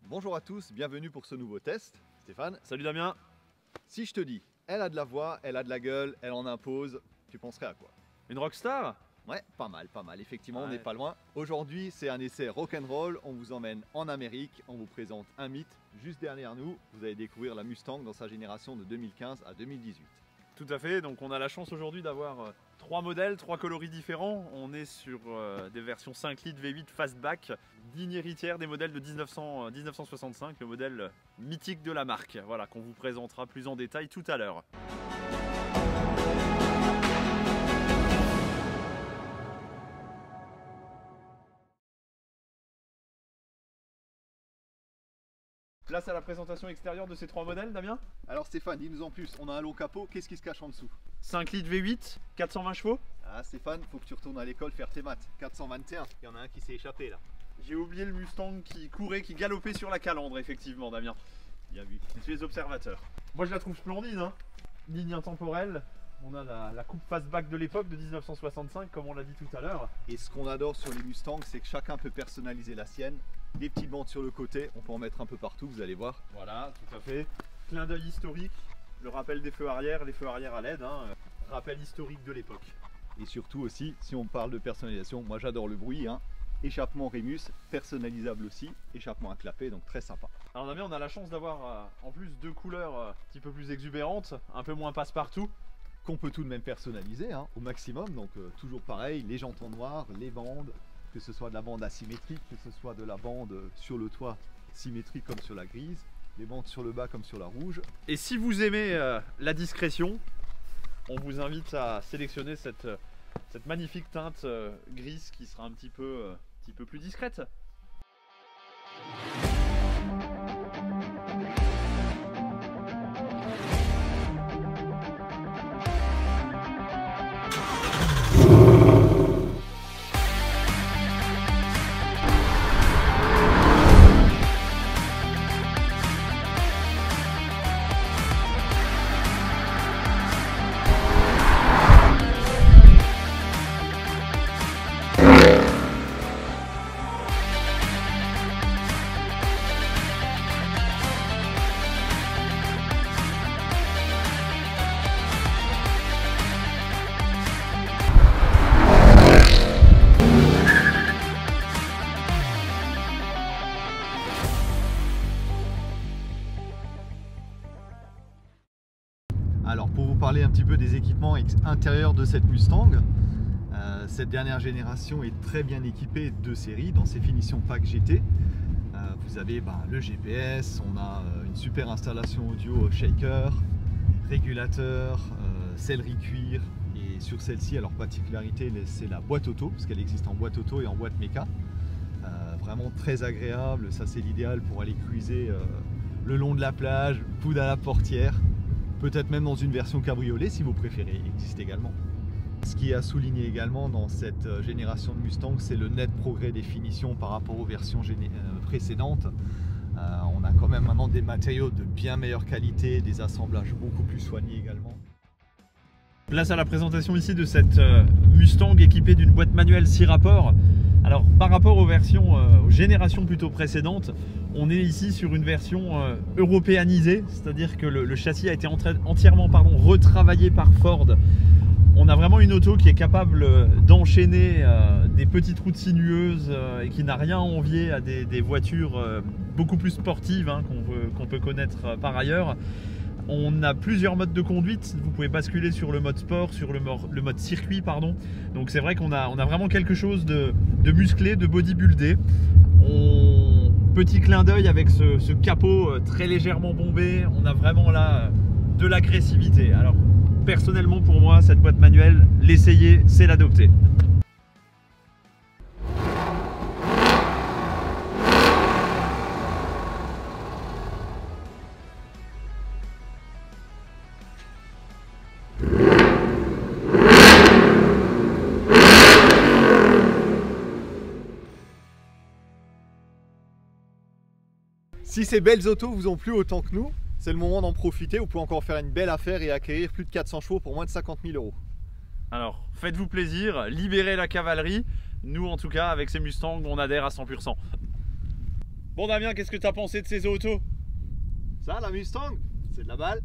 Bonjour à tous, bienvenue pour ce nouveau test. Stéphane, Salut Damien. si je te dis, elle a de la voix, elle a de la gueule, elle en impose, tu penserais à quoi? Une rockstar? Ouais, pas mal, effectivement, on Ouais. n'est pas loin. Aujourd'hui, c'est un essai rock'n'roll, on vous emmène en Amérique, on vous présente un mythe. Juste derrière nous, vous allez découvrir la Mustang dans sa génération de 2015 à 2018. Tout à fait, donc on a la chance aujourd'hui d'avoir 3 modèles, 3 coloris différents. On est sur des versions 5 litres V8 Fastback, digne héritière des modèles de 1965, le modèle mythique de la marque, voilà, qu'on vous présentera plus en détail tout à l'heure. Place à la présentation extérieure de ces 3 modèles, Damien. Alors Stéphane, dis-nous en plus, on a un long capot, qu'est-ce qui se cache en dessous? 5 litres V8, 420 chevaux. Ah Stéphane, faut que tu retournes à l'école faire tes maths. 421, il y en a un qui s'est échappé là. J'ai oublié le Mustang qui courait, qui galopait sur la calandre, effectivement, Damien. Bien vu. Je suis les observateurs. Moi, je la trouve splendide, hein. Ligne intemporelle. On a la coupe fastback de l'époque de 1965, comme on l'a dit tout à l'heure. Et ce qu'on adore sur les Mustangs, c'est que chacun peut personnaliser la sienne. Des petites bandes sur le côté, on peut en mettre un peu partout, vous allez voir. Voilà, tout à fait. Clin d'œil historique, le rappel des feux arrière, les feux arrière à LED, hein. Rappel historique de l'époque. Et surtout aussi, si on parle de personnalisation, moi j'adore le bruit, hein. Échappement Remus, personnalisable aussi, échappement à clapet, donc très sympa. Alors Damien, on a la chance d'avoir en plus 2 couleurs un petit peu plus exubérantes, un peu moins passe-partout. Qu'on peut tout de même personnaliser hein, au maximum, donc toujours pareil, les jantes en noir, les bandes, que ce soit de la bande asymétrique, que ce soit de la bande sur le toit symétrique comme sur la grise, les bandes sur le bas comme sur la rouge. Et si vous aimez la discrétion, on vous invite à sélectionner cette magnifique teinte grise qui sera un petit peu plus discrète. Alors pour vous parler un petit peu des équipements intérieurs de cette Mustang, cette dernière génération est très bien équipée de série dans ses finitions Pack GT. Vous avez le GPS, on a une super installation audio shaker, régulateur, sellerie cuir, et sur celle-ci, alors particularité, c'est la boîte auto, parce qu'elle existe en boîte auto et en boîte méca. Vraiment très agréable, ça c'est l'idéal pour aller cruiser le long de la plage, coude à la portière. Peut-être même dans une version cabriolet si vous préférez, il existe également. Ce qui est à souligner également dans cette génération de Mustang, c'est le net progrès des finitions par rapport aux versions précédentes. On a quand même maintenant des matériaux de bien meilleure qualité, des assemblages beaucoup plus soignés également. Place à la présentation ici de cette Mustang équipée d'une boîte manuelle 6 rapports. Alors par rapport aux versions, aux générations plutôt précédentes, on est ici sur une version européanisée, c'est-à-dire que le châssis a été entièrement retravaillé par Ford. On a vraiment une auto qui est capable d'enchaîner des petites routes sinueuses et qui n'a rien à envier à des voitures beaucoup plus sportives hein, qu'on peut connaître par ailleurs. On a plusieurs modes de conduite, vous pouvez basculer sur le mode sport, sur le mode circuit pardon. Donc c'est vrai qu'on a vraiment quelque chose de musclé, de bodybuildé. Petit clin d'œil avec ce capot très légèrement bombé, on a vraiment là de l'agressivité. Alors personnellement pour moi cette boîte manuelle, l'essayer c'est l'adopter. Si ces belles autos vous ont plu autant que nous, c'est le moment d'en profiter. Vous pouvez encore faire une belle affaire et acquérir plus de 400 chevaux pour moins de 50 000 €. Alors faites-vous plaisir, libérez la cavalerie. Nous en tout cas avec ces Mustangs on adhère à 100%. Bon Damien, qu'est-ce que tu as pensé de ces autos? Ça, la Mustang, c'est de la balle.